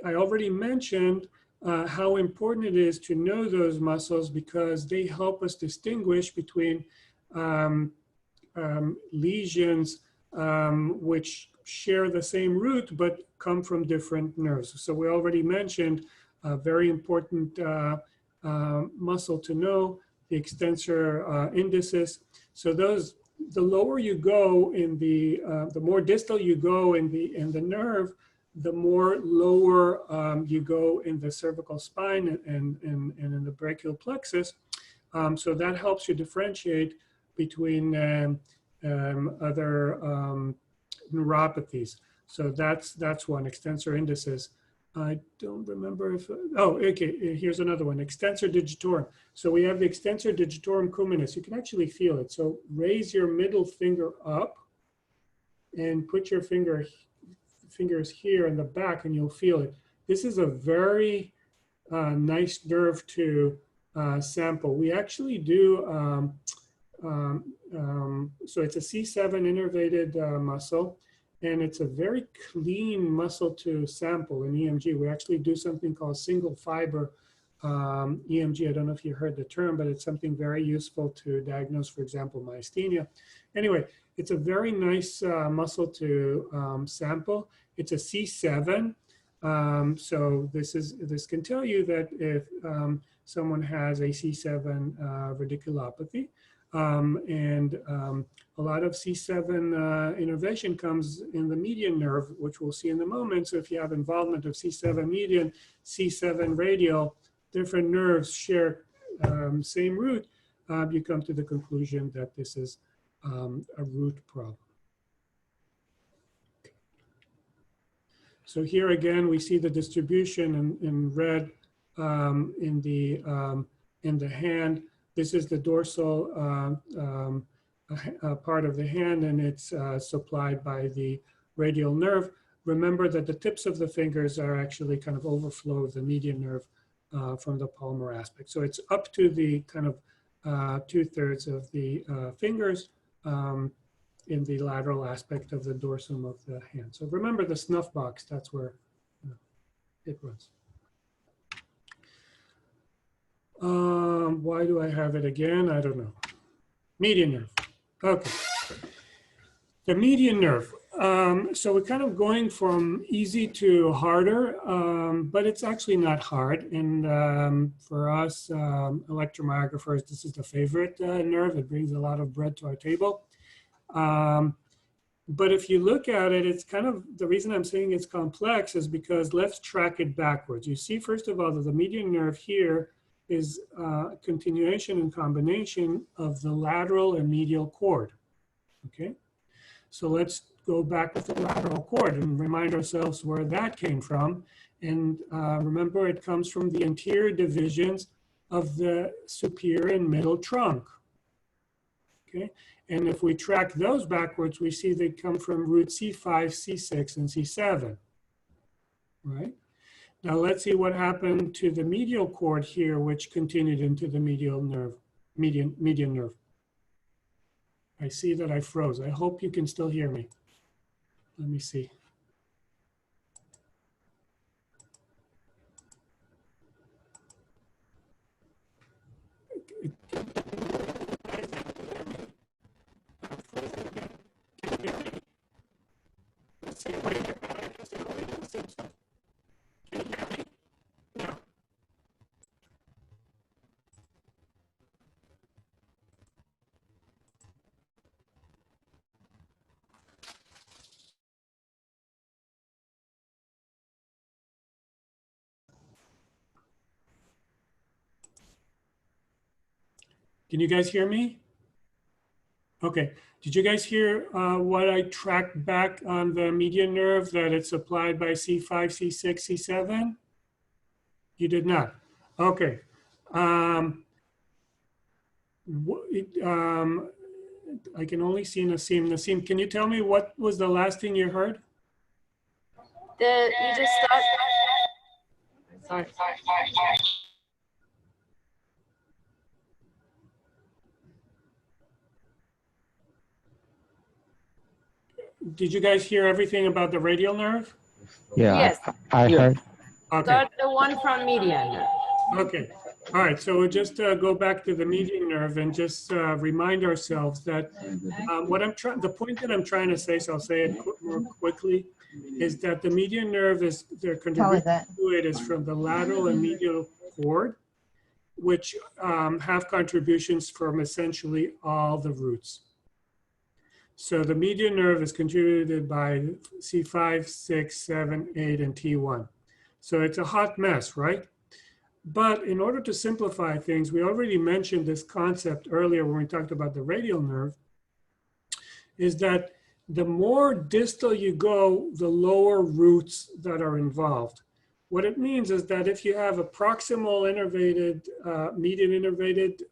I already mentioned how important it is to know those muscles because they help us distinguish between lesions which share the same root but come from different nerves. So we already mentioned a very important muscle to know, the extensor indicis. So those, the lower you go in the more distal you go in the nerve, the more lower you go in the cervical spine and in the brachial plexus. So that helps you differentiate between other neuropathies. So that's one, extensor indicis. I don't remember if, oh, okay, here's another one, Extensor Digitorum. So we have the Extensor Digitorum cuminus. You can actually feel it. So raise your middle finger up and put your fingers here in the back and you'll feel it. This is a very nice nerve to sample. We actually do, so it's a C7 innervated muscle. And it's a very clean muscle to sample in EMG. We actually do something called single fiber EMG. I don't know if you heard the term, but it's something very useful to diagnose, for example, myasthenia. Anyway, it's a very nice muscle to sample. It's a C7. So this can tell you that if someone has a C7 radiculopathy, a lot of C7 innervation comes in the median nerve, which we'll see in a moment. So if you have involvement of C7 median, C7 radial, different nerves share same root, you come to the conclusion that this is a root problem. So here again, we see the distribution in red in the hand. This is the dorsal part of the hand, and it's supplied by the radial nerve. Remember that the tips of the fingers are actually kind of overflow of the median nerve from the palmar aspect. So it's up to the kind of 2/3 of the fingers in the lateral aspect of the dorsum of the hand. So remember the snuff box, that's where it runs. Why do I have it again? I don't know. Median nerve. Okay. The median nerve. So we're kind of going from easy to harder, but it's actually not hard. And for us electromyographers, this is the favorite nerve. It brings a lot of bread to our table. But if you look at it, it's kind of, the reason I'm saying it's complex is because let's track it backwards. You see, first of all, that the median nerve here is continuation and combination of the lateral and medial cord, okay? So let's go back with the lateral cord and remind ourselves where that came from. And remember, it comes from the anterior divisions of the superior and middle trunk, okay? And if we track those backwards, we see they come from root C5, C6, and C7, right? Now let's see what happened to the medial cord here, which continued into the medial nerve, median nerve. I see that I froze. I hope you can still hear me. Let me see. Can you guys hear me? Okay. Did you guys hear what I tracked back on the median nerve, that it's supplied by C5, C6, C7? You did not. Okay. I can only see Nassim. Nassim, can you tell me what was the last thing you heard? You just start. Sorry. Did you guys hear everything about the radial nerve? Yeah, Yes. I heard. Okay. Start the one from median. Okay. All right. So we'll just go back to the median nerve and just remind ourselves that the point that I'm trying to say, so I'll say it more quickly, is that the median nerve is, their contribution to it is from the lateral and medial cord, which have contributions from essentially all the roots. So the median nerve is contributed by C5, 6, 7, 8, and T1. So it's a hot mess, right? But in order to simplify things, we already mentioned this concept earlier when we talked about the radial nerve, is that the more distal you go, the lower roots that are involved. What it means is that if you have a proximal innervated, median innervated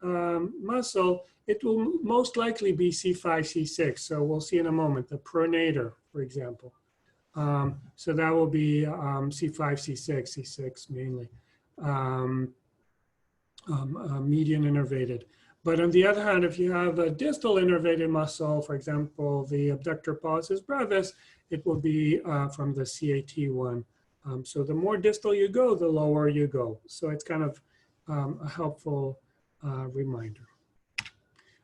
muscle, it will most likely be C5, C6. So we'll see in a moment, the pronator, for example. So that will be C5, C6, C6 mainly, median innervated. But on the other hand, if you have a distal innervated muscle, for example, the abductor pollicis brevis, it will be from the CAT1. So the more distal you go, the lower you go. So it's kind of a helpful reminder.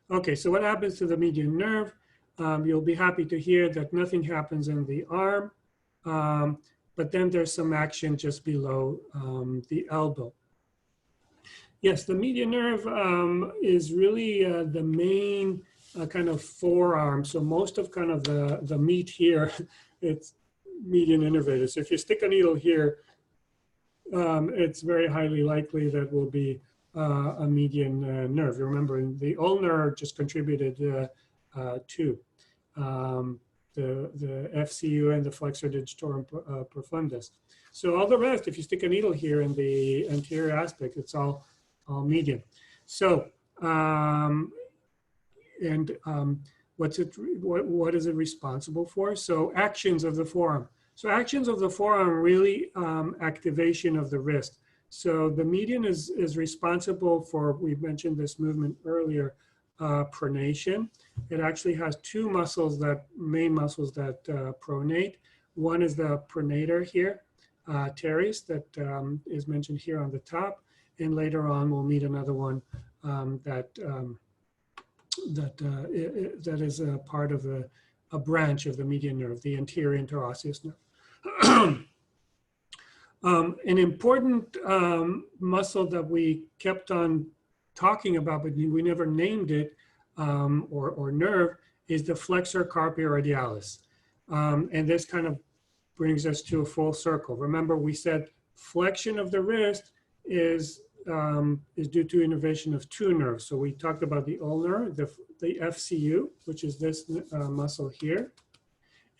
Okay, so what happens to the median nerve? You'll be happy to hear that nothing happens in the arm, but then there's some action just below the elbow. Yes, the median nerve is really the main kind of forearm. So most of kind of the meat here, it's median innervated. So if you stick a needle here, it's very highly likely that will be a median nerve. Remember, the ulnar just contributed to the FCU and the Flexor Digitorum Profundus. So all the rest, if you stick a needle here in the anterior aspect, it's all median. So what is it responsible for? So actions of the forearm. So actions of the forearm are really activation of the wrist. So the median is responsible for, we mentioned this movement earlier, pronation. It actually has two muscles, main muscles that pronate. One is the pronator here, teres, that is mentioned here on the top. And later on, we'll meet another one that is a part of the a branch of the median nerve, the anterior interosseous nerve. An important muscle that we kept on talking about, but we never named it, or nerve, is the Flexor Carpi. And this kind of brings us to a full circle. Remember, we said flexion of the wrist is due to innervation of two nerves. So we talked about the ulnar, the FCU, which is this muscle here.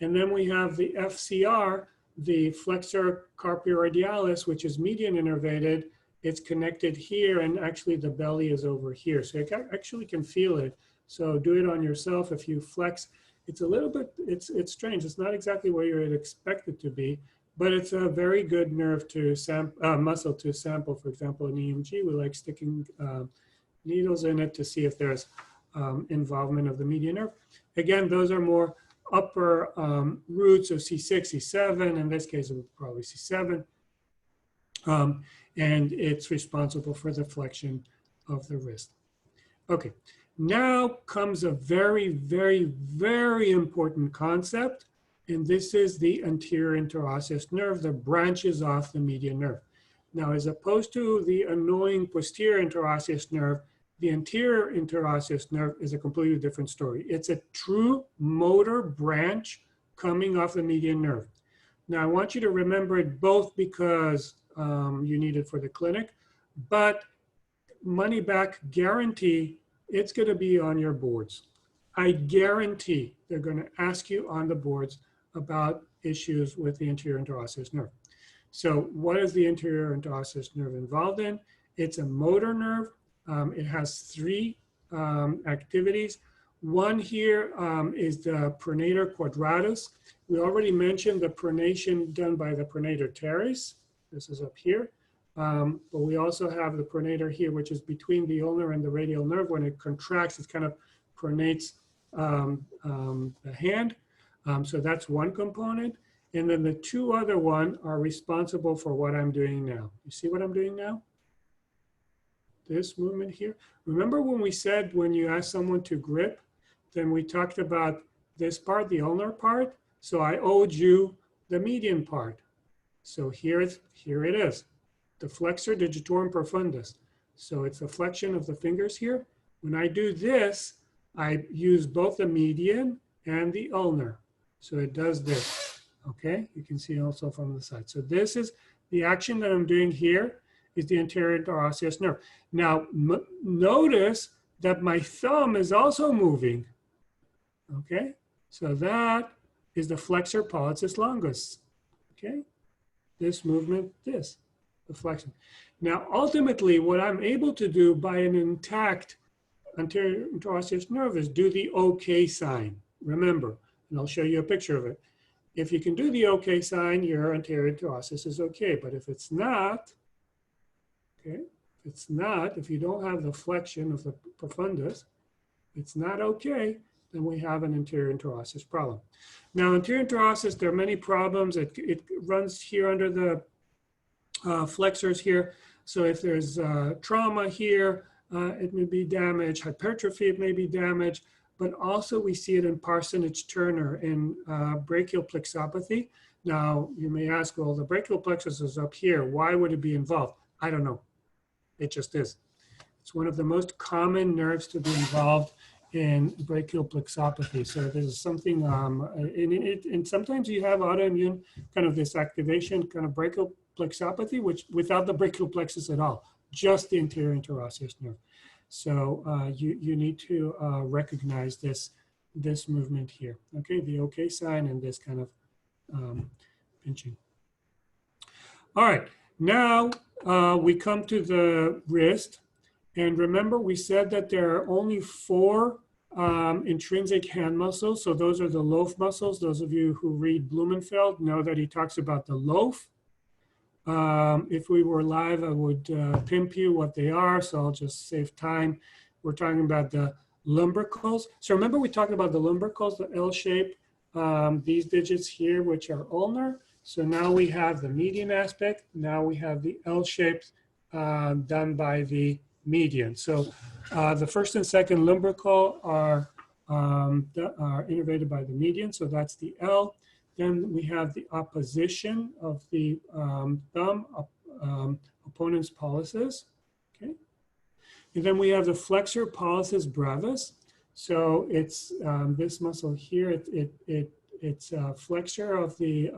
And then we have the FCR, the Flexor Carpi, which is median innervated. It's connected here, and actually the belly is over here. So you actually can feel it. So do it on yourself. If you flex, it's a little bit, it's strange. It's not exactly where you would expect it to be, but it's a very good nerve to muscle to sample. For example, in EMG, we like sticking needles in it to see if there's involvement of the median nerve. Again, those are more upper roots of C6, C7. In this case, it would probably C7. And it's responsible for the flexion of the wrist. Okay, now comes a very, very, very important concept. And this is the anterior interosseous nerve that branches off the median nerve. Now, as opposed to the annoying posterior interosseous nerve, the anterior interosseous nerve is a completely different story. It's a true motor branch coming off the median nerve. Now, I want you to remember it both because you need it for the clinic, but money back guarantee, it's going to be on your boards. I guarantee they're going to ask you on the boards about issues with the anterior interosseous nerve. So what is the anterior interosseous nerve involved in? It's a motor nerve. It has three activities. One here is the Pronator quadratus. We already mentioned the pronation done by the Pronator teres. This is up here. But we also have the pronator here, which is between the ulnar and the radial nerve. When it contracts, it kind of pronates the hand. So that's one component. And then the two other one are responsible for what I'm doing now. You see what I'm doing now? This movement here. Remember when we said when you ask someone to grip, then we talked about this part, the ulnar part. So I owed you the median part. So here it is, the Flexor Digitorum Profundus. So it's the flexion of the fingers here. When I do this, I use both the median and the ulnar. So it does this, okay? You can see also from the side. So this is the action that I'm doing here is the anterior interosseous nerve. Now, notice that my thumb is also moving, okay? So that is the flexor pollicis longus, okay? This movement, this, the flexion. Now, ultimately, what I'm able to do by an intact anterior interosseous nerve is do the OK sign. Remember, and I'll show you a picture of it. If you can do the OK sign, your anterior interosseous is okay. But if it's not, okay, if you don't have the flexion of the profundus, it's not okay, then we have an anterior interosseous problem. Now, anterior interosseous, there are many problems. It runs here under the flexors here. So if there's trauma here, it may be damaged. Hypertrophy, it may be damaged. But also we see it in Parsonage-Turner in brachial plexopathy. Now, you may ask, well, the brachial plexus is up here. Why would it be involved? I don't know. It just is. It's one of the most common nerves to be involved in brachial plexopathy. So there's something and sometimes you have autoimmune kind of this activation, kind of brachial plexopathy, which without the brachial plexus at all, just the anterior interosseous nerve. So you need to recognize this movement here. Okay, the OK sign and this kind of pinching. All right, now we come to the wrist. And remember, we said that there are only 4 intrinsic hand muscles. So those are the loaf muscles. Those of you who read Blumenfeld know that he talks about the loaf. If we were live, I would pimp you what they are. So I'll just save time. We're talking about the lumbricals. So remember, we talked about the lumbricals, the L shape, these digits here, which are ulnar. So now we have the median aspect. Now we have the L shapes done by the median. So the first and second lumbrical are that are innervated by the median, so that's the L. Then we have the opposition of the thumb, opponens pollicis, okay? And then we have the flexor pollicis brevis. So it's this muscle here, it's a flexor of the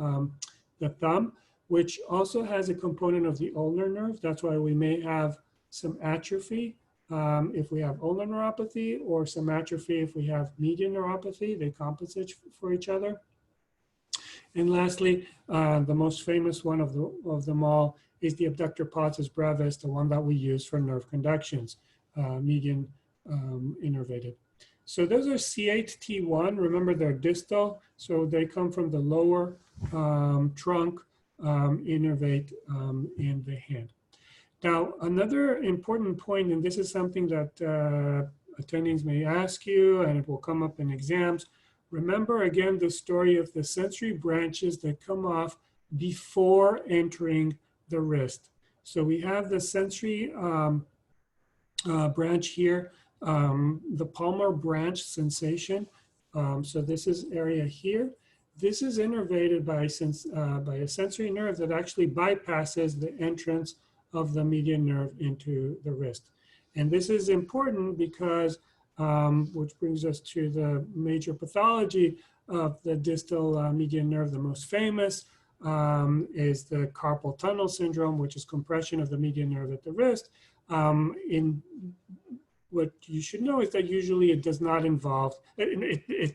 thumb, which also has a component of the ulnar nerve. That's why we may have some atrophy if we have ulnar neuropathy, or some atrophy if we have median neuropathy. They compensate for each other. And lastly, the most famous one of them all is the abductor pollicis brevis, the one that we use for nerve conductions, median innervated. So those are C8T1. Remember, they're distal, so they come from the lower trunk, innervate in the hand. Now, another important point, and this is something that attendings may ask you, and it will come up in exams. Remember, again, the story of the sensory branches that come off before entering the wrist. So we have the sensory branch here, the palmar branch sensation. So this is area here. This is innervated by a sensory nerve that actually bypasses the entrance of the median nerve into the wrist. And this is important because, which brings us to the major pathology of the distal median nerve. The most famous is the carpal tunnel syndrome, which is compression of the median nerve at the wrist. What you should know is that usually it does not involve,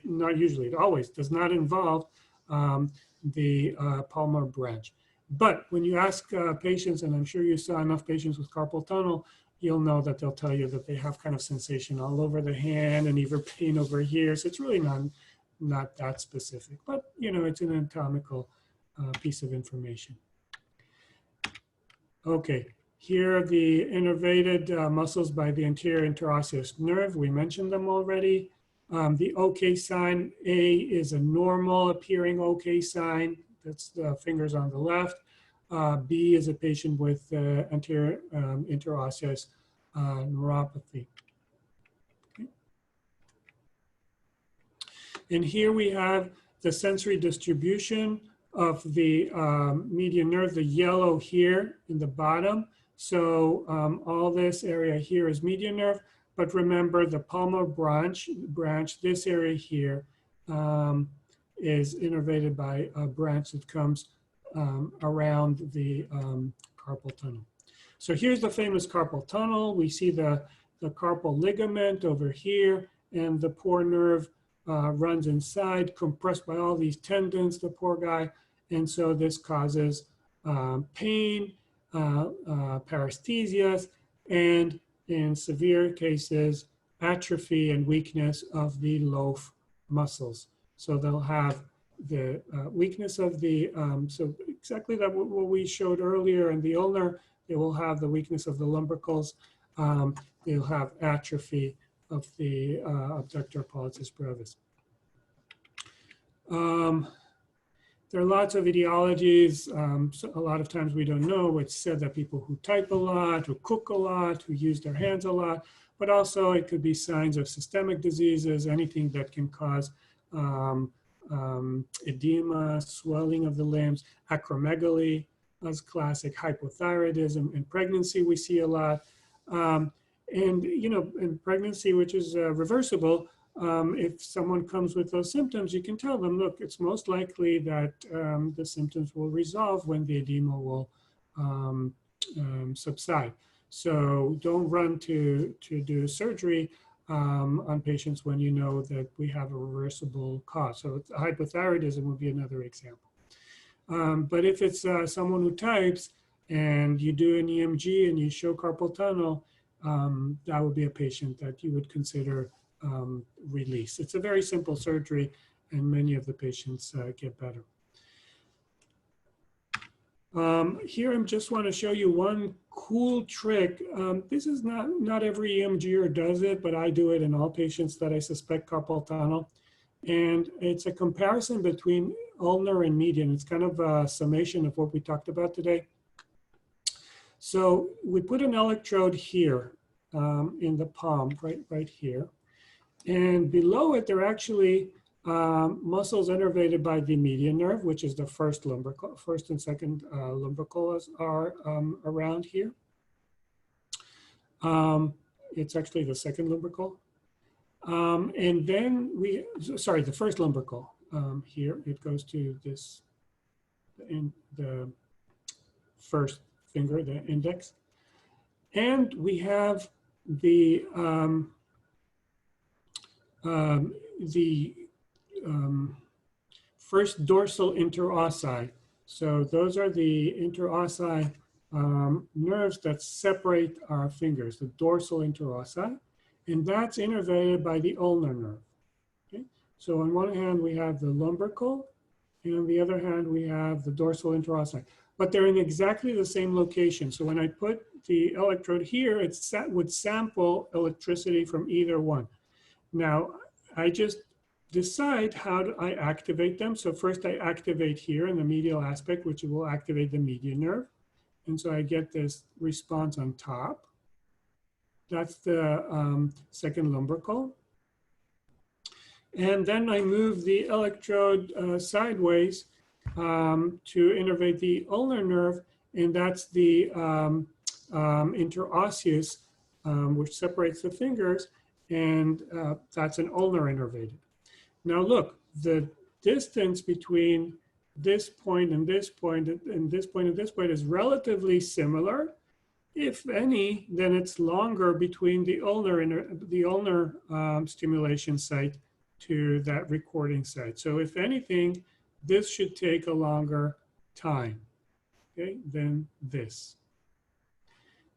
not usually, it always does not involve the palmar branch. But when you ask patients, and I'm sure you saw enough patients with carpal tunnel, you'll know that they'll tell you that they have kind of sensation all over the hand and even pain over here. So it's really not that specific, but you know, it's an anatomical piece of information. Okay, here are the innervated muscles by the anterior interosseous nerve. We mentioned them already. The OK sign, A is a normal appearing OK sign. That's the fingers on the left. B is a patient with anterior interosseous neuropathy. Okay. And here we have the sensory distribution of the median nerve, the yellow here in the bottom. So all this area here is median nerve, but remember the palmar branch, this area here is innervated by a branch that comes around the carpal tunnel. So here's the famous carpal tunnel. We see the carpal ligament over here, and the poor nerve runs inside, compressed by all these tendons, the poor guy. And so this causes pain, paresthesias, and in severe cases, atrophy and weakness of the loaf muscles. So they'll have the weakness of the, so exactly that what we showed earlier in the ulnar, they will have the weakness of the lumbricals. They'll have atrophy of the abductor pollicis brevis. There are lots of etiologies. So a lot of times we don't know. It's said that people who type a lot, who cook a lot, who use their hands a lot, but also it could be signs of systemic diseases, anything that can cause edema, swelling of the limbs, acromegaly as classic, hypothyroidism. In pregnancy, we see a lot. And, you know, in pregnancy, which is reversible, if someone comes with those symptoms, you can tell them, look, it's most likely that the symptoms will resolve when the edema will subside. So don't run to do surgery on patients when you know that we have a reversible cause. So hypothyroidism would be another example. But if it's someone who types and you do an EMG and you show carpal tunnel, that would be a patient that you would consider release. It's a very simple surgery, and many of the patients get better. Here I just want to show you one cool trick. This is not every EMGer does it, but I do it in all patients that I suspect carpal tunnel. And it's a comparison between ulnar and median. It's kind of a summation of what we talked about today. So we put an electrode here in the palm, right here. And below it, there are actually muscles innervated by the median nerve, which is the first and second lumbricals are around here. It's actually the second lumbrical. And then the first lumbrical. Here it goes to this, in the first finger, the index. And we have the first dorsal interossi. So those are the interossi nerves that separate our fingers, the dorsal interossi, and that's innervated by the ulnar nerve. Okay? So on one hand, we have the lumbrical, and on the other hand, we have the dorsal interossi. But they're in exactly the same location. So when I put the electrode here, it would sample electricity from either one. Now, I just decide how do I activate them. So first I activate here in the medial aspect, which will activate the median nerve. And so I get this response on top. That's the second lumbrical. And then I move the electrode sideways to innervate the ulnar nerve, and that's the interosseous, which separates the fingers, and that's an ulnar innervated. Now look, the distance between this point and this point and this point and this point is relatively similar. If any, then it's longer between the ulnar stimulation site to that recording site. So if anything, this should take a longer time, okay, than this.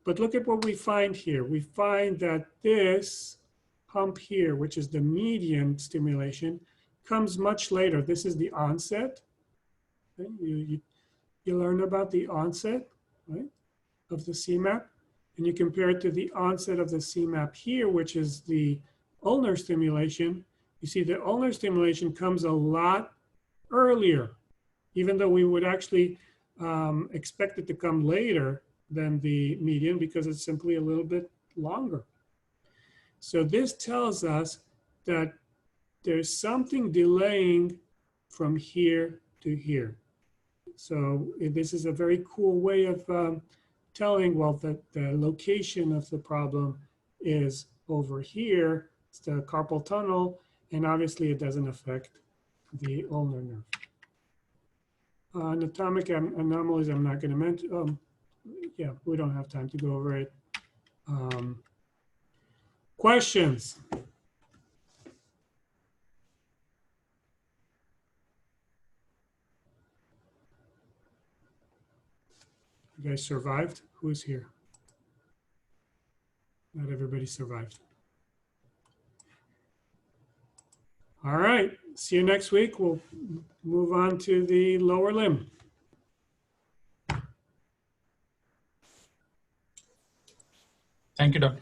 But look at what we find here. We find that this hump here, which is the median stimulation, comes much later. This is the onset. Okay? You learn about the onset, right, of the CMAP, and you compare it to the onset of the CMAP here, which is the ulnar stimulation. You see the ulnar stimulation comes a lot earlier, even though we would actually expect it to come later than the median because it's simply a little bit longer. So this tells us that there's something delaying from here to here. So this is a very cool way of telling, well, that the location of the problem is over here. It's the carpal tunnel, and obviously it doesn't affect the ulnar nerve. Anatomic anomalies I'm not going to mention. Yeah, we don't have time to go over it. Questions? You guys survived? Who's here? Not everybody survived. All right, see you next week. We'll move on to the lower limb. Thank you, Doctor.